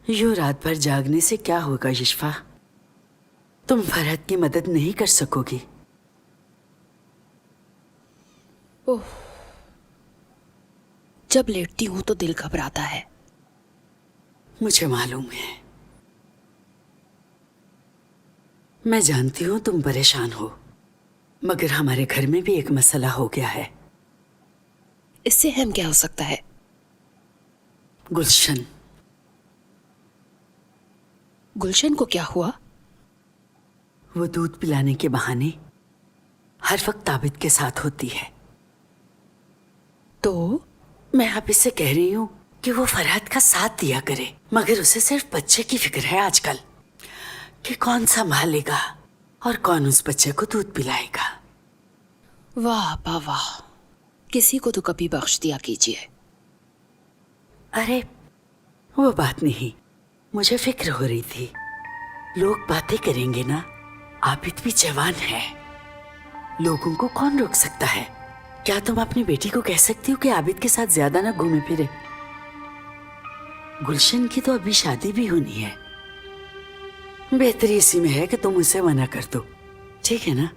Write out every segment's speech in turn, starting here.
यूं रात भर जागने से क्या होगा यशफा? तुम फरहत की मदद नहीं कर सकोगी। ओह, जब लेटती हूं तो दिल घबराता है। मुझे मालूम है। मैं जानती हूं तुम परेशान हो, मगर हमारे घर में भी एक मसला हो गया है। इससे अहम क्या हो सकता है? गुलशन। गुलशन को क्या हुआ? वो दूध पिलाने के बहाने हर वक्त आबिद के साथ होती है। तो मैं आप इससे कह रही हूँ कि वो फरहत का साथ दिया करे, मगर उसे सिर्फ बच्चे की फिक्र है आजकल कि कौन संभालेगा और कौन उस बच्चे को दूध पिलाएगा। वाह वाह वाह, किसी को तो कभी बख्श दिया कीजिए। अरे वो बात नहीं, मुझे फिक्र हो रही थी। लोग बातें करेंगे ना, आबिद भी जवान है, लोगों को कौन रोक सकता है? क्या तुम अपनी बेटी को कह सकती हो कि आबिद के साथ ज्यादा ना घूमे फिरे? गुलशन की तो अभी शादी भी होनी है। बेहतरी इसी में है कि तुम उसे मना कर दो, ठीक है ना?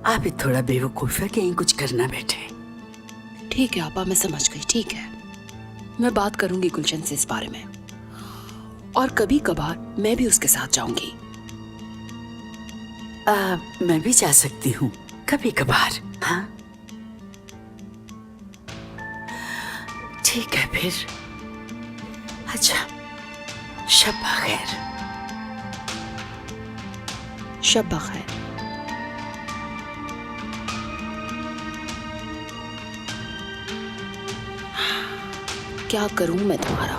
आबिद थोड़ा बेवकूफ है कि यहीं कुछ करना बैठे। ठीक है आपा, मैं समझ गई। ठीक है, मैं बात करूंगी गुलशन से इस बारे में, और कभी कभार मैं भी उसके साथ जाऊंगी। मैं भी जा सकती हूँ कभी कभार। हाँ ठीक है फिर। अच्छा, शब्बा खैर। शब्बा खैर। क्या करूं मैं तुम्हारा?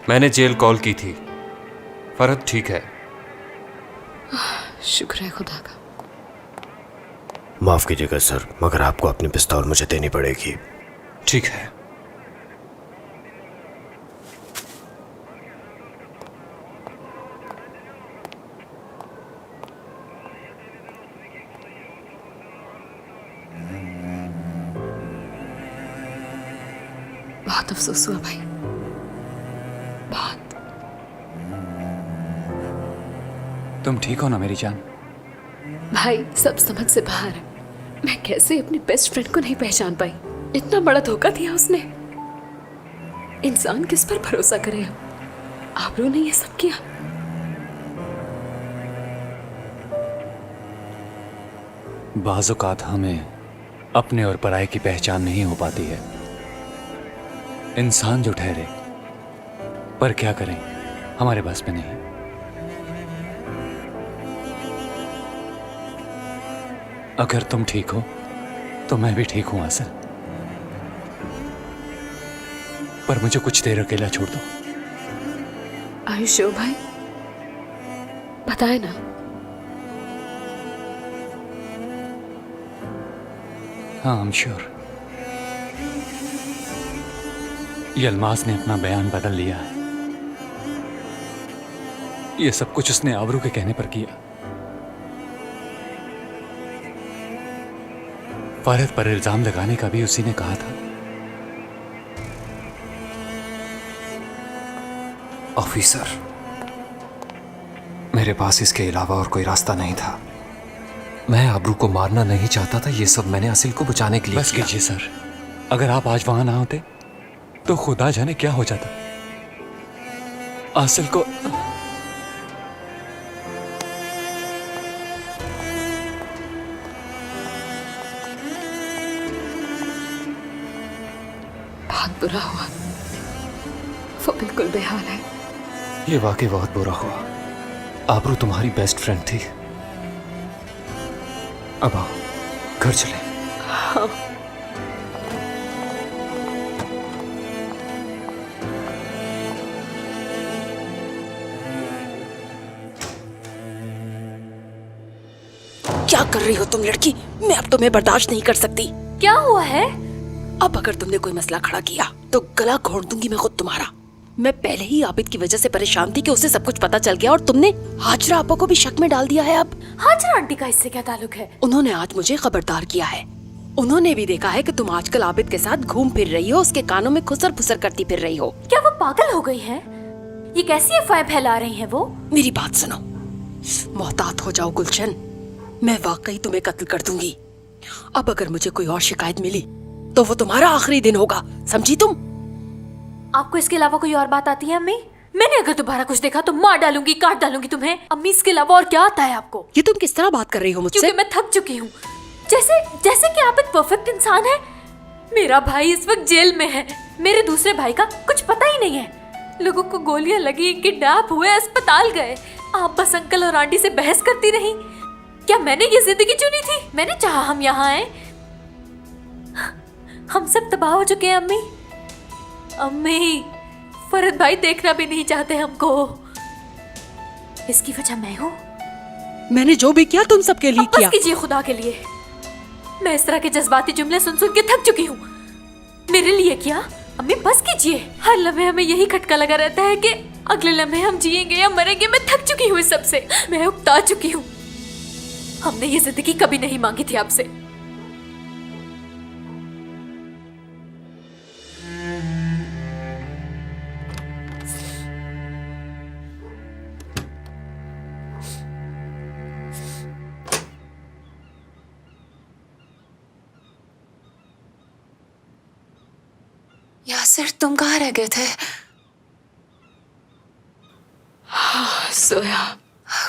मैंने जेल कॉल की थी, फरहत ठीक है। शुक्र है खुदा का। माफ कीजिएगा सर, मगर आपको अपनी पिस्तौल मुझे देनी पड़ेगी। ठीक है। बहुत अफसोस हुआ भाई, बहुत। तुम ठीक हो ना मेरी जान? भाई सब समझ से बाहर है। मैं कैसे अपनी बेस्ट फ्रेंड को नहीं पहचान पाई? इतना बड़ा धोखा दिया उसने। इंसान किस पर भरोसा करे? आबरू ने ये सब किया। बाज़ औक़ात हमें अपने और पराये की पहचान नहीं हो पाती है। इंसान जो ठहरे, पर क्या करें, हमारे बस में नहीं। अगर तुम ठीक हो तो मैं भी ठीक हूं आसिल, पर मुझे कुछ देर अकेला छोड़ दो। आयुष भाई, बताए ना। हाँ, आई एम श्योर। ये अल्मास ने अपना बयान बदल लिया है। ये सब कुछ उसने आबरू के कहने पर किया। फरहत पर इल्जाम लगाने का भी उसी ने कहा था। ऑफिसर, मेरे पास इसके अलावा और कोई रास्ता नहीं था। मैं आबरू को मारना नहीं चाहता था, ये सब मैंने आसिल को बचाने के लिए बस किया। कीजिए सर, अगर आप आज वहां ना होते तो खुदा जाने क्या हो जाता। आसिल को बहुत बुरा हुआ, वो बिल्कुल बेहाल है। ये वाकई बहुत बुरा हुआ। आबरू तुम्हारी बेस्ट फ्रेंड थी। अब आओ, घर चले। हाँ। क्या कर रही हो तुम लड़की? मैं अब तुम्हें बर्दाश्त नहीं कर सकती। क्या हुआ है? अब अगर तुमने कोई मसला खड़ा किया तो गला घोंट दूंगी मैं खुद तुम्हारा। मैं पहले ही आबिद की वजह से परेशान थी कि उसे सब कुछ पता चल गया और तुमने हाजरा आपा को भी शक में डाल दिया है। अब हाजरा आंटी का इससे क्या ताल्लुक है? उन्होंने आज मुझे खबरदार किया है। उन्होंने भी देखा है कि तुम आजकल आबिद के साथ घूम फिर रही हो, उसके कानों में खुसर फुसर करती फिर रही हो। क्या वो पागल हो गई हैं? ये कैसी अफवाहें फैला रही हैं वो? मेरी बात सुनो, मोहतात हो जाओ गुलशन, मैं वाकई तुम्हें कत्ल कर दूंगी। अब अगर मुझे कोई और शिकायत मिली तो वो तुम्हारा आखिरी दिन होगा, समझी तुम? आपको इसके अलावा कोई और बात आती है अम्मी? मैंने अगर दोबारा कुछ देखा तो मार डालूंगी, काट डालूंगी तुम्हें। अम्मी इसके अलावा और क्या आता है आपको? ये तुम किस तरह बात कर रही हो मुझसे? क्योंकि मैं थक चुकी हूँ। जैसे जैसे कि आप एक परफेक्ट इंसान है। मेरा भाई इस वक्त जेल में है, मेरे दूसरे भाई का कुछ पता ही नहीं है। लोगों को गोलियां लगी, किडनैप हुए, अस्पताल गए। आप बस अंकल और आंटी से बहस करती रही। क्या मैंने ये जिंदगी चुनी थी? मैंने चाहा हम यहाँ आए? हम सब तबाह हो चुके हैं अम्मी। अम्मी, फरहद भाई देखना भी नहीं चाहते हमको। इसकी वजह मैं हूँ। मैंने जो भी किया तुम सबके लिए अब बस किया। कीजिए खुदा के लिए। मैं इस तरह के जज्बाती जुमले सुन सुन के थक चुकी हूँ। मेरे लिए क्या? अम्मी बस कीजिए। हर लम्हे हमें यही खटका लगा रहता है कि अगले लम्हे हम जिएंगे या मरेंगे। मैं थक चुकी हूँ इस सबसे, मैं उकता चुकी हूँ। हमने ये जिंदगी कभी नहीं मांगी थी आपसे। यासिर, तुम कहाँ रह गए थे? सोया।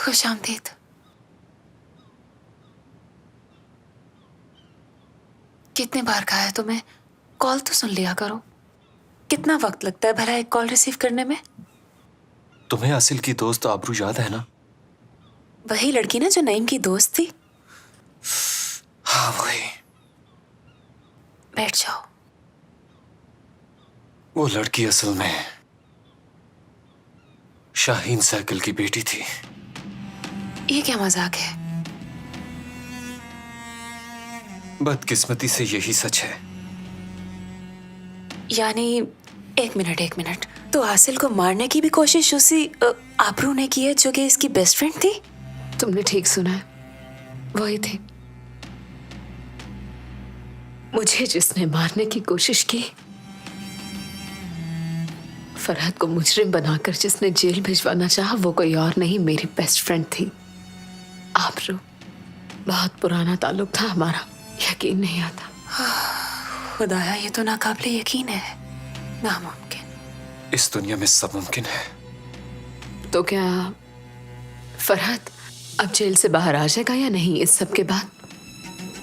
खुश आमदीद। कितने बार कहा है तुम्हें, कॉल तो सुन लिया करो। कितना वक्त लगता है भला एक कॉल रिसीव करने में? तुम्हें आसिल की दोस्त आबरू याद है ना? वही लड़की ना जो नईम की दोस्त थी? हाँ वही। बैठ जाओ। वो लड़की असल में शाहीन साइकिल की बेटी थी। ये क्या मजाक है? बदकिस्मती से यही सच है। यानी एक मिनट, तो आसिल को मारने की भी कोशिश उसी आबरू ने की है जो कि इसकी बेस्ट फ्रेंड थी? तुमने ठीक सुना है, वही थी। मुझे जिसने मारने की कोशिश की, फरहद को मुजरिम बनाकर जिसने जेल भिजवाना चाहा, वो कोई और नहीं, मेरी बेस्ट फ्रेंड थी आबरू। बहुत पुराना ताल्लुक था हमारा, यकीन नहीं आता। खुदाया, ये तो नाकाबिले यकीन है, नामुमकिन। इस दुनिया में सब मुमकिन है। तो क्या फरहद अब जेल से बाहर आ जाएगा या नहीं इस सब के बाद,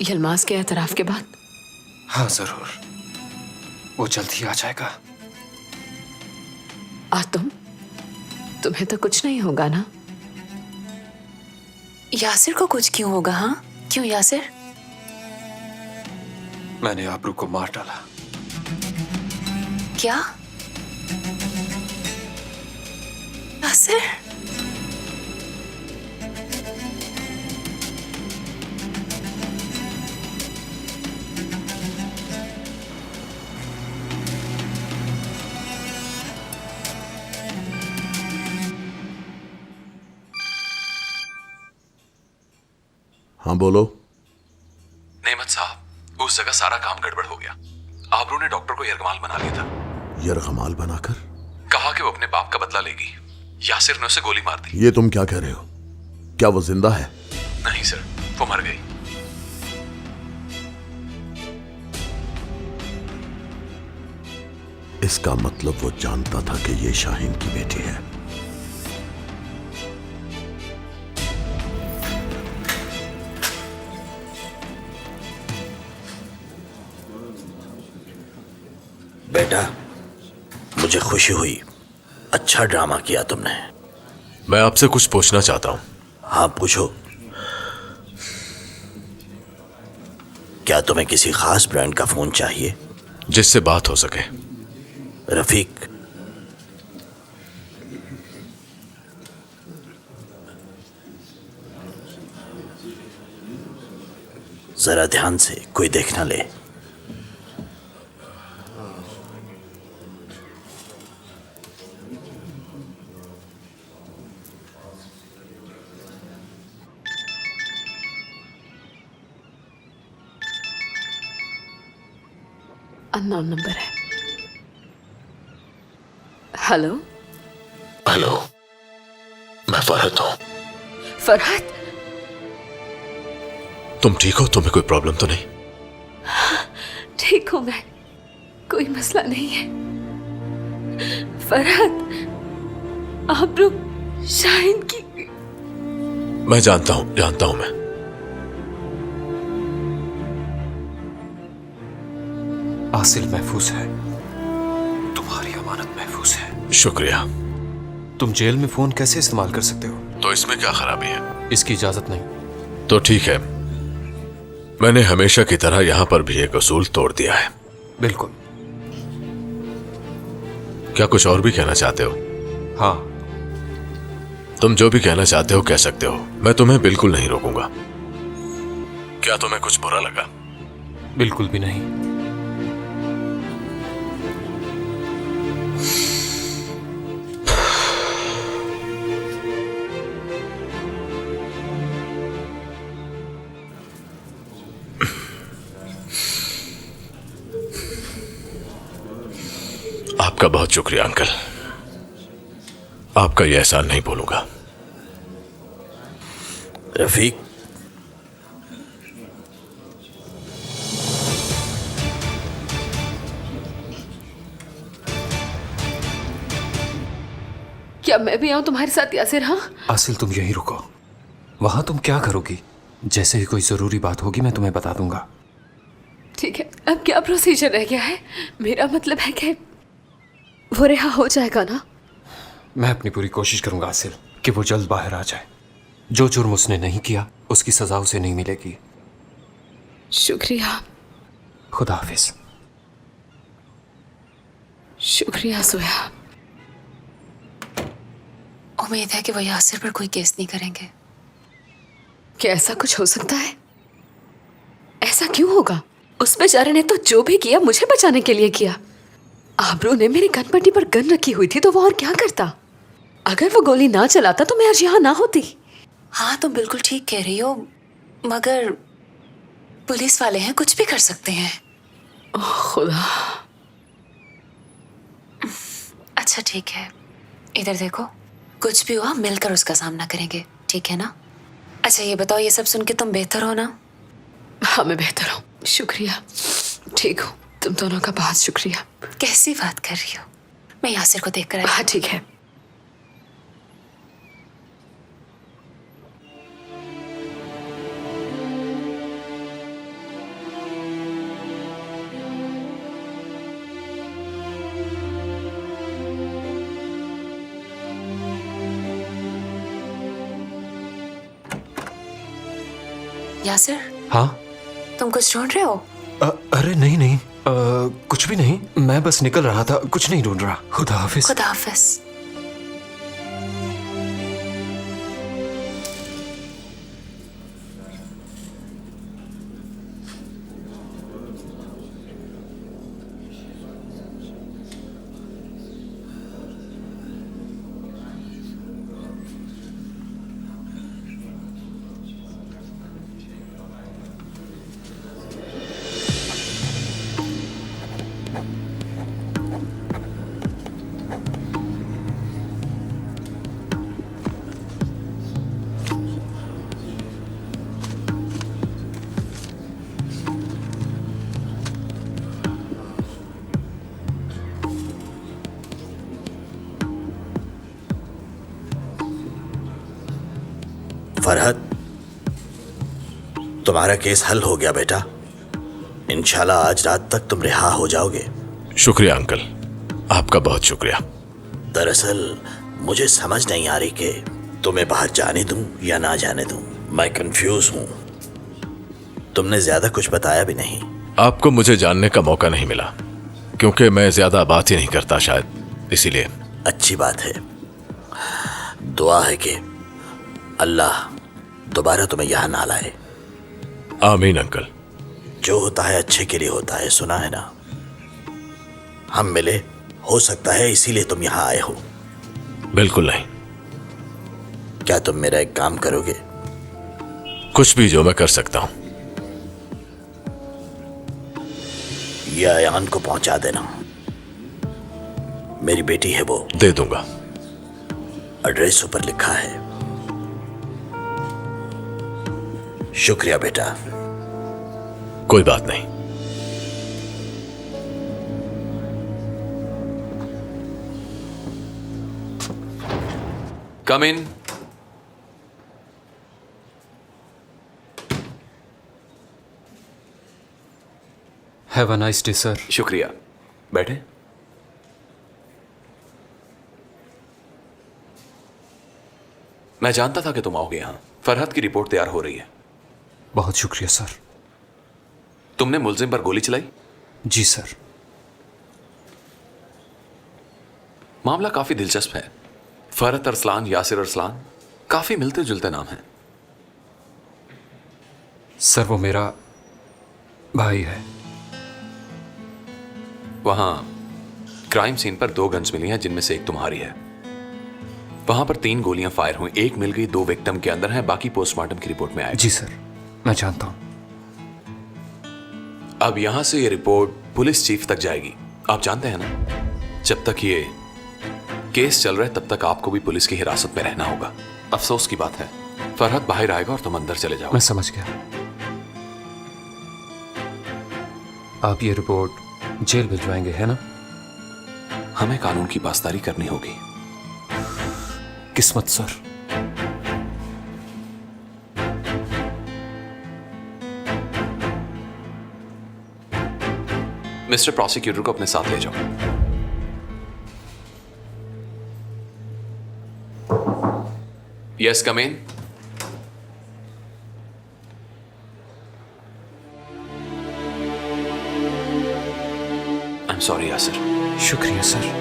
यलमाज के एतराफ के बाद? हाँ जरूर, वो जल्द ही आ जाएगा। और तुम्हें तो कुछ नहीं होगा ना? यासिर को कुछ क्यों होगा? हाँ क्यों यासिर? मैंने आबरू को मार डाला। क्या यासिर? हाँ बोलो। नेमत साहब, उस जगह सारा काम गड़बड़ हो गया। आबरू ने डॉक्टर को यरगमाल बना लिया था। यरगमाल बनाकर? कहा कि वो अपने बाप का बदला लेगी। यासिर ने उसे गोली मार दी। ये तुम क्या कह रहे हो? क्या वो जिंदा है? नहीं सर, वो मर गई। इसका मतलब वो जानता था कि ये शाहीन की बेटी है। बेटा, मुझे खुशी हुई, अच्छा ड्रामा किया तुमने। मैं आपसे कुछ पूछना चाहता हूं। हाँ पूछो। क्या तुम्हें किसी खास ब्रांड का फोन चाहिए जिससे बात हो सके? रफीक, जरा ध्यान से, कोई देख ना ले। अननोन नंबर है। हेलो। हेलो, मैं फरहत हूँ। फरहत, तुम ठीक हो? तुम्हें कोई प्रॉब्लम तो नहीं? ठीक हूं मैं, कोई मसला नहीं है। फरहत, आबरू शाहिन की। मैं जानता हूं मैं। आसिल महफूज है, तुम्हारी अमानत महफूज है। शुक्रिया। तुम जेल में फोन कैसे इस्तेमाल कर सकते हो? तो इसमें क्या खराबी है? इसकी इजाजत नहीं। तो ठीक है, मैंने हमेशा की तरह यहां पर भी एक असूल तोड़ दिया है। बिल्कुल। क्या कुछ और भी कहना चाहते हो? हाँ। तुम जो भी कहना चाहते हो कह सकते हो, मैं तुम्हें बिल्कुल नहीं रोकूंगा। क्या तुम्हें कुछ बुरा लगा? बिल्कुल भी नहीं। आपका बहुत शुक्रिया अंकल, आपका यह एहसान नहीं भूलूंगा। रफीक, क्या मैं भी आऊं तुम्हारे साथ यासिर? हाँ आसिल, तुम यहीं रुको। वहां तुम क्या करोगी? जैसे ही कोई जरूरी बात होगी मैं तुम्हें बता दूंगा। ठीक है। अब क्या प्रोसीजर रह गया है? मेरा मतलब है कि वो रिहा हो जाएगा ना? मैं अपनी पूरी कोशिश करूंगा आसिल कि वो जल्द बाहर आ जाए। जो जुर्म उसने नहीं किया उसकी सजा उसे नहीं मिलेगी। शुक्रिया। खुदा हाफिज। शुक्रिया सोया। उम्मीद है कि वो यासिर पर कोई केस नहीं करेंगे। क्या ऐसा कुछ हो सकता है? ऐसा क्यों होगा? उस बेचारे ने तो जो भी किया मुझे बचाने के लिए किया। आबरू ने मेरी गन पट्टी पर गन रखी हुई थी तो वो और क्या करता? अगर वो गोली ना चलाता तो मैं आज यहाँ ना होती। हाँ, तुम बिल्कुल ठीक कह रही हो, मगर पुलिस वाले हैं, कुछ भी कर सकते हैं। खुदा। अच्छा ठीक है, इधर देखो, कुछ भी हुआ मिलकर उसका सामना करेंगे, ठीक है ना? अच्छा ये बताओ, ये सब सुन के तुम बेहतर हो ना? हाँ मैं बेहतर हूँ, शुक्रिया। ठीक हूँ। तुम दोनों का बहुत शुक्रिया। कैसी बात कर रही हो? मैं यासिर को देख कर आई। हाँ ठीक है। यासिर, हाँ। तुम कुछ ढूंढ रहे हो? अरे नहीं नहीं, कुछ भी नहीं। मैं बस निकल रहा था, कुछ नहीं ढूंढ रहा। खुदा हाफिज। खुदा हाफिज। फरहत, तुम्हारा केस हल हो गया बेटा। इंशाल्लाह आज रात तक तुम रिहा हो जाओगे। शुक्रिया अंकल, आपका बहुत शुक्रिया। दरअसल मुझे समझ नहीं आ रही कि तुम्हें बाहर जाने दूं या ना जाने दूं। मैं कंफ्यूज हूं। तुमने ज्यादा कुछ बताया भी नहीं। आपको मुझे जानने का मौका नहीं मिला क्योंकि मैं ज्यादा बात ही नहीं करता शायद, इसीलिए। अच्छी बात है। दुआ है कि अल्लाह दोबारा तुम्हें यहां ना लाए। आमीन अंकल। जो होता है अच्छे के लिए होता है, सुना है ना? हम मिले, हो सकता है इसीलिए तुम यहां आए हो। बिल्कुल नहीं। क्या तुम मेरा एक काम करोगे? कुछ भी जो मैं कर सकता हूं। ये अयान को पहुंचा देना। मेरी बेटी है वो। दे दूंगा। एड्रेस ऊपर लिखा है। शुक्रिया बेटा। कोई बात नहीं। Come in. Have a nice day sir. शुक्रिया, बैठे। मैं जानता था कि तुम आओगे यहां। फरहत की रिपोर्ट तैयार हो रही है। बहुत शुक्रिया सर। तुमने मुलजिम पर गोली चलाई? जी सर। मामला काफी दिलचस्प है। फरहत अरसलान, यासिर अरसलान, काफी मिलते जुलते नाम हैं। सर वो मेरा भाई है। वहां क्राइम सीन पर 2 गन्स मिली हैं, जिनमें से एक तुम्हारी है। वहां पर 3 गोलियां फायर हुई, एक मिल गई, 2 विक्टिम के अंदर हैं, बाकी पोस्टमार्टम की रिपोर्ट में आएगा। जी सर, मैं जानता हूं। अब यहां से ये रिपोर्ट पुलिस चीफ तक जाएगी। आप जानते हैं ना, जब तक ये केस चल रहा है तब तक आपको भी पुलिस की हिरासत में रहना होगा। अफसोस की बात है, फरहत बाहर आएगा और तुम अंदर चले जाओ। मैं समझ गया। आप ये रिपोर्ट जेल भिजवाएंगे, है ना? हमें कानून की पासदारी करनी होगी। किस्मत सर। मिस्टर प्रोसिक्यूटर को अपने साथ ले जाओ। Yes, come in. I am sorry Yasir. शुक्रिया सर।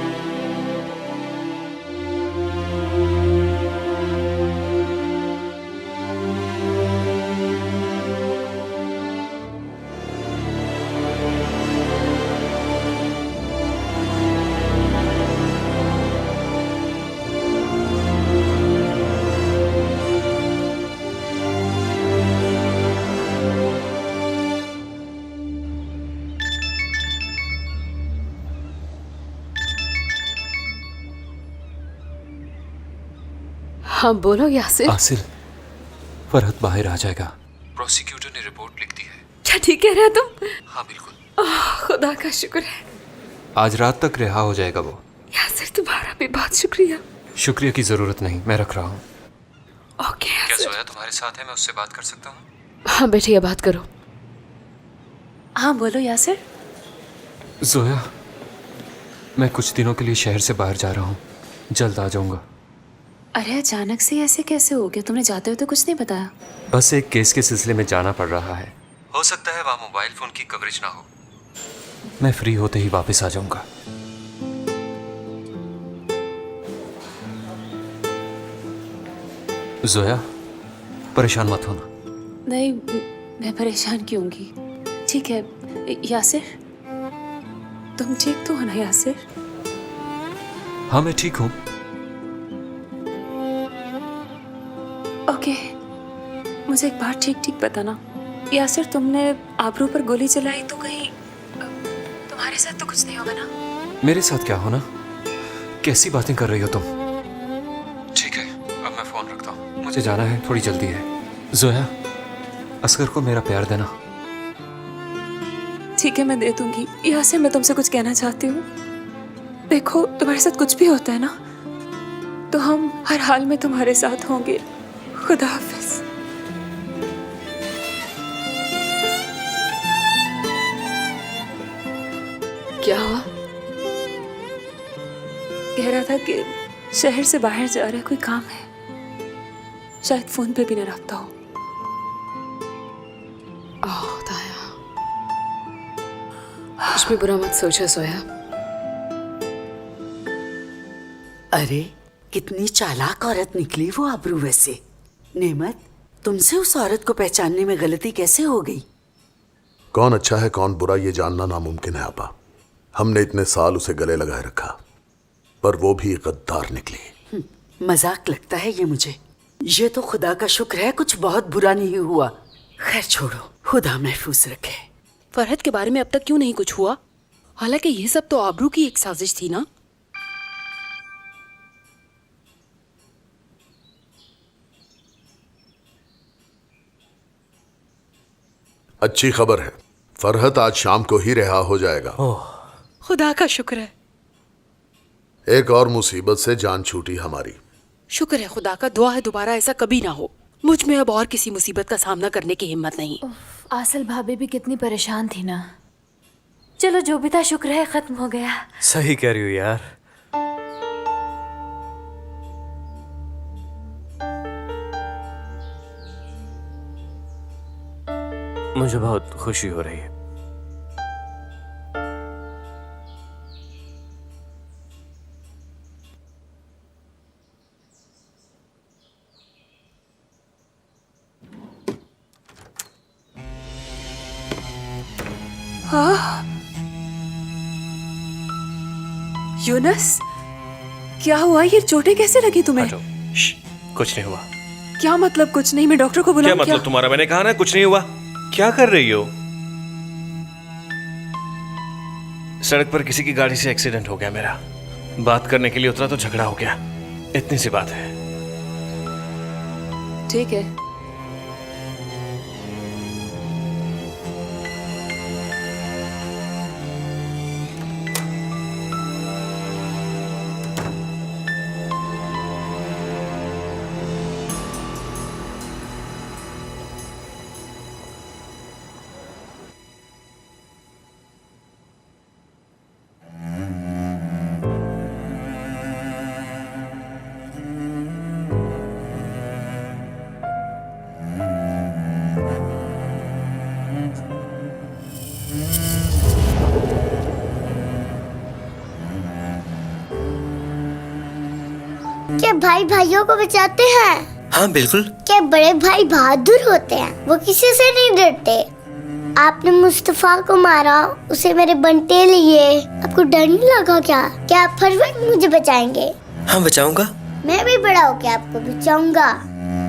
हाँ बोलो यासिर। आसिल, फरहत बाहर आ जाएगा। प्रोसिक्यूटर ने रिपोर्ट लिख दी है। क्या ठीक कह रहे हो तुम? हाँ बिल्कुल। खुदा का शुक्र है। आज रात तक रिहा हो जाएगा वो। यासिर तुम्हारा भी बहुत शुक्रिया। शुक्रिया की जरूरत नहीं, मैं रख रहा हूँ। ओके क्या यासिर। जोया तुम्हारे साथ है? मैं उससे बात कर सकता हूँ? हाँ बैठिए, बात करो। हाँ बोलो यासिर। जोया, मैं कुछ दिनों के लिए शहर से बाहर जा रहा हूँ, जल्द आ जाऊंगा। अरे अचानक से ऐसे कैसे हो गया? तुमने जाते हुए तो कुछ नहीं बताया। बस एक केस के सिलसिले में जाना पड़ रहा है। हो सकता है वहाँ मोबाइल फोन की कवरेज ना हो। मैं फ्री होते ही वापस आ जाऊंगा। जोया, परेशान मत होना। नहीं, मैं परेशान क्यों होंगी? ठीक है यासिर, तुम ठीक तो हो ना यासिर? हाँ मैं ठीक हूँ। ओके, मुझे एक बात ठीक ठीक बताना यासिर, तुमने आबरू पर गोली चलाई तो कहीं तुम्हारे साथ तो कुछ नहीं होगा ना? मेरे साथ क्या होना? कैसी बातें कर रही हो तुम? ठीक है, अब मैं फोन रखता हूँ, मुझे जाना है, थोड़ी जल्दी है। जोया, असगर को मेरा प्यार देना। ठीक है, मैं दे दूंगी। यासिर, मैं तुमसे कुछ कहना चाहती हूँ। देखो, तुम्हारे साथ कुछ भी होता है ना, तो हम हर हाल में तुम्हारे साथ होंगे। खुदा हाफिज। क्या हुआ? कह रहा था कि शहर से बाहर जा रहा है, कोई काम है, शायद फोन पे भी न रखता हो। खुदाया, कुछ भी बुरा मत सोचो सोया। अरे कितनी चालाक औरत निकली वो आबरू। वैसे नेमत, तुमसे उस औरत को पहचानने में गलती कैसे हो गई? कौन अच्छा है कौन बुरा ये जानना नामुमकिन है आपा। हमने इतने साल उसे गले लगाए रखा, पर वो भी गद्दार निकली। मजाक लगता है ये मुझे। ये तो खुदा का शुक्र है कुछ बहुत बुरा नहीं हुआ। खैर छोड़ो, खुदा महफूज रखे। फरहत के बारे में अब तक क्यों नहीं कुछ हुआ? हालांकि ये सब तो आबरू की एक साजिश थी ना। अच्छी खबर है, फरहत आज शाम को ही रिहा हो जाएगा। खुदा का शुक्र है। एक और मुसीबत से जान छूटी हमारी। शुक्र है खुदा का, दुआ है दोबारा ऐसा कभी ना हो। मुझ में अब और किसी मुसीबत का सामना करने की हिम्मत नहीं। आसल भाभी भी कितनी परेशान थी ना। चलो जो भी था शुक्र है खत्म हो गया। सही कह रही हो यार। मुझे बहुत खुशी हो रही है। यूनस, क्या हुआ? ये चोटें कैसे लगी तुम्हें? कुछ नहीं हुआ। क्या मतलब कुछ नहीं? मैं डॉक्टर को बुलाऊं? क्या मतलब तुम्हारा? मैंने कहा ना कुछ नहीं हुआ। क्या कर रही हो? सड़क पर किसी की गाड़ी से एक्सीडेंट हो गया मेरा। बात करने के लिए उतरा तो झगड़ा हो गया। इतनी सी बात है। ठीक है। क्या भाई भाइयों को बचाते हैं? हाँ बिल्कुल। क्या बड़े भाई बहादुर होते हैं? वो किसी से नहीं डरते। आपने मुस्तफा को मारा, उसे मेरे बंटे लिए। आपको डर नहीं लगा क्या? क्या आप हर वक्त मुझे बचाएंगे? हाँ बचाऊंगा। मैं भी बड़ा होके आपको बचाऊंगा।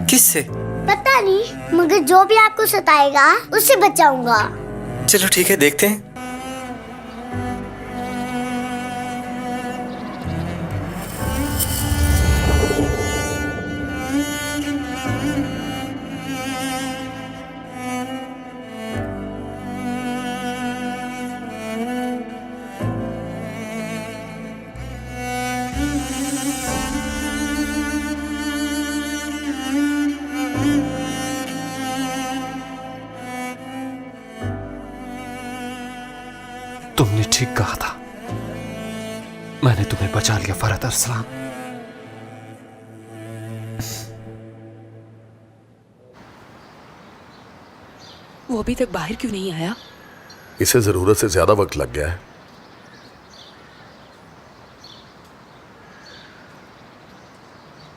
किससे? पता नहीं, मगर जो भी आपको सताएगा उससे बचाऊंगा। चलो ठीक है, देखते हैं। तुमने ठीक कहा था। मैंने तुम्हें बचा लिया फरहत अरसलान। वो अभी तक बाहर क्यों नहीं आया? इसे जरूरत से ज्यादा वक्त लग गया है।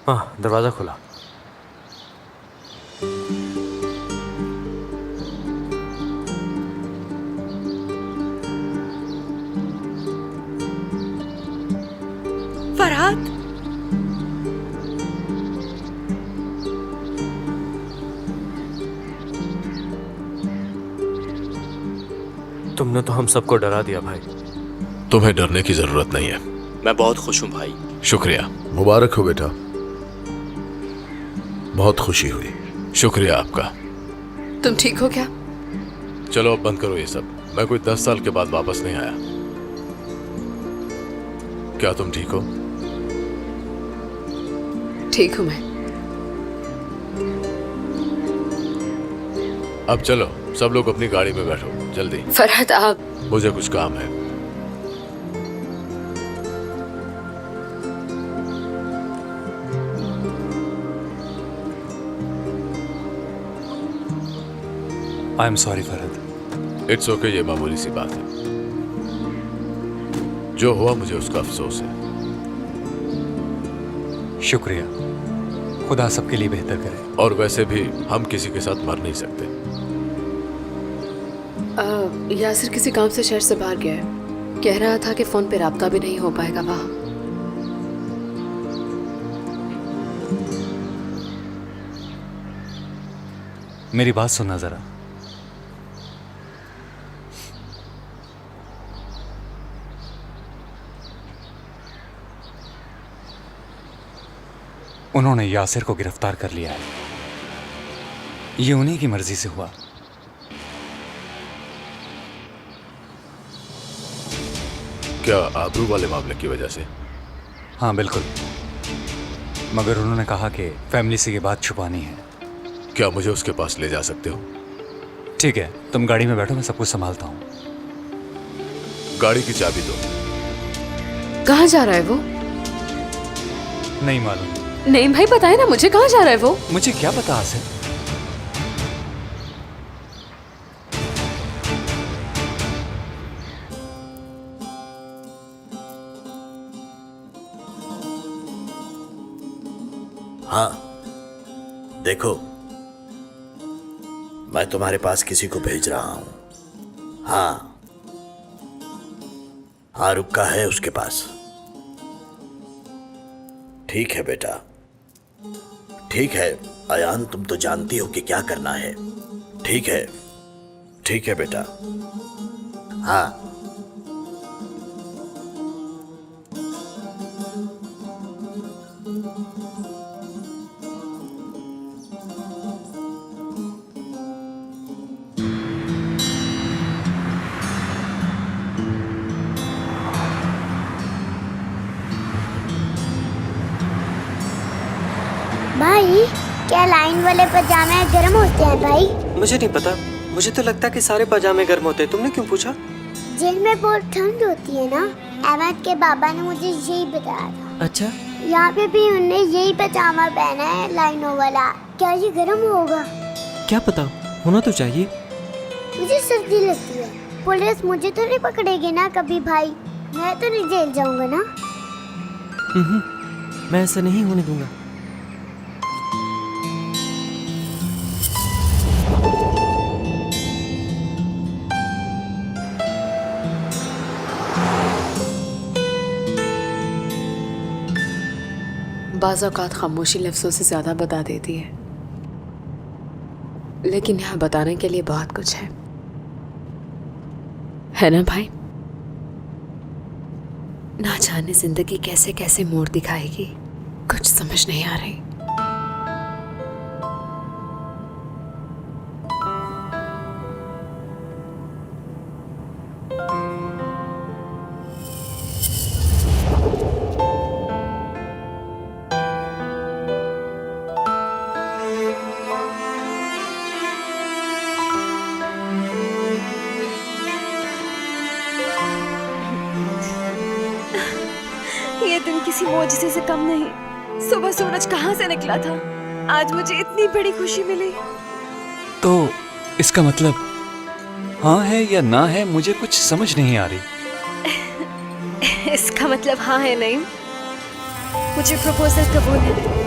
हाँ, दरवाजा खुला। फरहत, तुमने तो हम सबको डरा दिया भाई। तुम्हें डरने की जरूरत नहीं है। मैं बहुत खुश हूँ भाई। शुक्रिया। मुबारक हो बेटा, बहुत खुशी हुई। शुक्रिया आपका। तुम ठीक हो क्या? चलो अब बंद करो ये सब। मैं कोई 10 साल के बाद वापस नहीं आया। क्या तुम ठीक हो? ठीक हूं मैं। अब चलो सब लोग अपनी गाड़ी में बैठो जल्दी। फरहत आप। मुझे कुछ काम है। I am sorry Farhat. It's okay, ये मामूली सी बात है। जो हुआ मुझे उसका अफसोस है। शुक्रिया। खुदा सबके लिए बेहतर करे। और वैसे भी हम किसी के साथ मर नहीं सकते। यासिर किसी काम से शहर से बाहर गया है। कह रहा था कि फोन पे राब्ता भी नहीं हो पाएगा वहां। मेरी बात सुनना जरा। उन्होंने यासिर को गिरफ्तार कर लिया है। ये उन्हीं की मर्जी से हुआ। क्या आबरू वाले मामले की वजह से? हाँ बिल्कुल, मगर उन्होंने कहा कि फैमिली से ये बात छुपानी है। क्या मुझे उसके पास ले जा सकते हो? ठीक है, तुम गाड़ी में बैठो, मैं सब कुछ संभालता हूँ। गाड़ी की चाबी दो। कहाँ जा रहा है वो? नहीं मालूम। नहीं भाई बताए ना मुझे, कहाँ जा रहा है वो? मुझे क्या पता आसिफ। हाँ देखो, मैं तुम्हारे पास किसी को भेज रहा हूं। हाँ रुक्का है उसके पास। ठीक है बेटा, ठीक है अयान, तुम तो जानती हो कि क्या करना है। ठीक है बेटा। हाँ भाई, क्या लाइन वाले पजामे गर्म होते हैं भाई? मुझे नहीं पता, मुझे तो लगता है कि सारे पजामे गर्म होते हैं। तुमने क्यों पूछा? जेल में बहुत ठंड होती है ना, अहमद के बाबा ने मुझे यही बताया था। अच्छा, यहाँ पे भी उन्होंने यही पजामा पहना है लाइनों वाला। क्या ये गर्म होगा? क्या पता, होना तो चाहिए। मुझे सर्दी लगती है। पुलिस मुझे तो नहीं पकड़ेगी ना कभी भाई? मैं तो नहीं जेल जाऊंगा ना? मैं ऐसा नहीं होने दूंगा। बाज़ औक़ात खामोशी लफ्ज़ों से ज़्यादा बता देती है, लेकिन यहाँ बताने के लिए बहुत कुछ है ना भाई? ना जाने जिंदगी कैसे कैसे मोड़ दिखाएगी, कुछ समझ नहीं आ रही। ये दिन किसी मौजज़े से कम नहीं। सुबह सूरज कहाँ से निकला था, आज मुझे इतनी बड़ी खुशी मिली। तो इसका मतलब हाँ है या ना है, मुझे कुछ समझ नहीं आ रही। इसका मतलब हाँ है नहीं, मुझे प्रपोजल कबूल है।